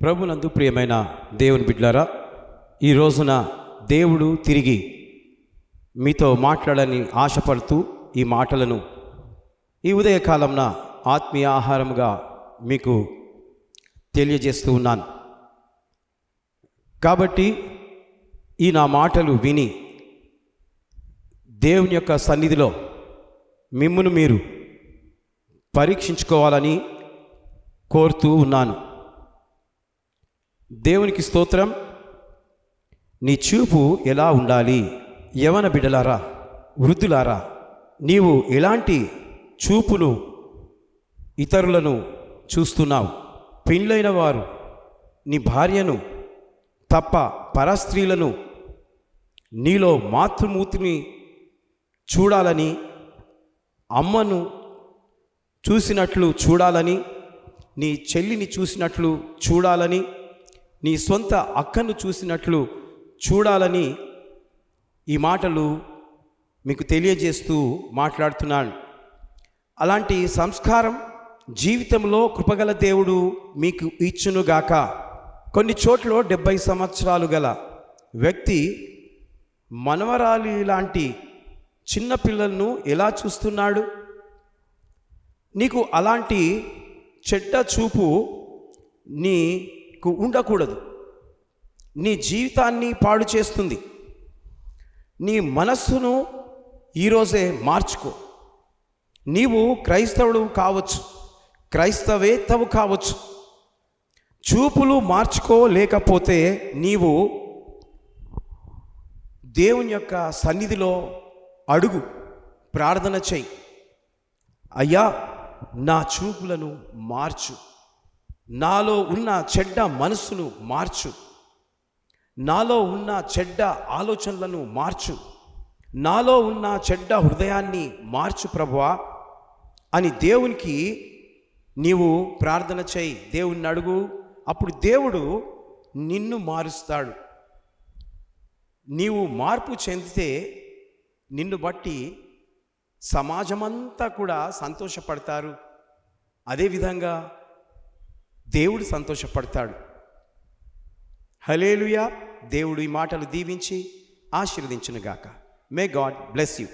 ప్రభునందు ప్రియమైన దేవుని బిడ్డలారా, ఈ రోజున దేవుడు తిరిగి మీతో మాట్లాడని ఆశపడుతూ ఈ మాటలను ఈ ఉదయకాలంన ఆత్మీయ ఆహారముగా మీకు తెలియజేస్తూ ఉన్నాను. కాబట్టి ఈ నా మాటలు విని దేవుని యొక్క సన్నిధిలో మిమ్మును మీరు పరీక్షించుకోవాలని కోరుతూ ఉన్నాను. దేవునికి స్తోత్రం. నీ చూపు ఎలా ఉండాలి? యవన బిడ్డలారా, వృద్ధులారా, నీవు ఎలాంటి చూపును ఇతరులను చూస్తున్నావు? పెళ్ళైన వారు నీ భార్యను తప్ప పరస్త్రీలను నీలో మాతృమూర్తిని చూడాలని, అమ్మను చూసినట్లు చూడాలని, నీ చెల్లిని చూసినట్లు చూడాలని, నీ సొంత అక్కను చూసినట్లు చూడాలని ఈ మాటలు మీకు తెలియజేస్తూ మాట్లాడుతున్నాను. అలాంటి సంస్కారం జీవితంలో కృపగల దేవుడు మీకు ఇచ్చునుగాక. కొన్ని చోట్ల 70 సంవత్సరాలు గల వ్యక్తి మనవరాలి లాంటి చిన్న పిల్లలను ఎలా చూస్తున్నాడు? నీకు అలాంటి చెడ్డ చూపు నీకు ఉండకూడదు. నీ జీవితాన్ని పాడు చేస్తుంది. నీ మనస్సును ఈరోజే మార్చుకో. నీవు క్రైస్తవుడు కావచ్చు, క్రైస్తవేత్తవు కావచ్చు. చూపులు మార్చుకోలేకపోతే నీవు దేవుని యొక్క సన్నిధిలో అడుగు, ప్రార్థన చెయ్యి. అయ్యా, నా చూపులను మార్చు, నాలో ఉన్న చెడ్డ మనస్సును మార్చు, నాలో ఉన్న చెడ్డ ఆలోచనలను మార్చు, నాలో ఉన్న చెడ్డ హృదయాన్ని మార్చు ప్రభువా అని దేవునికి నీవు ప్రార్థన చేయి, దేవుణ్ణి అడుగు. అప్పుడు దేవుడు నిన్ను మారుస్తాడు. నీవు మార్పు చెందితే నిన్ను బట్టి సమాజమంతా కూడా సంతోషపడతారు. అదేవిధంగా దేవుడు సంతోషపడతాడు. హల్లెలూయా. దేవుడు ఈ మాటలు దీవించి ఆశీర్వదించునుగాక. May God bless you.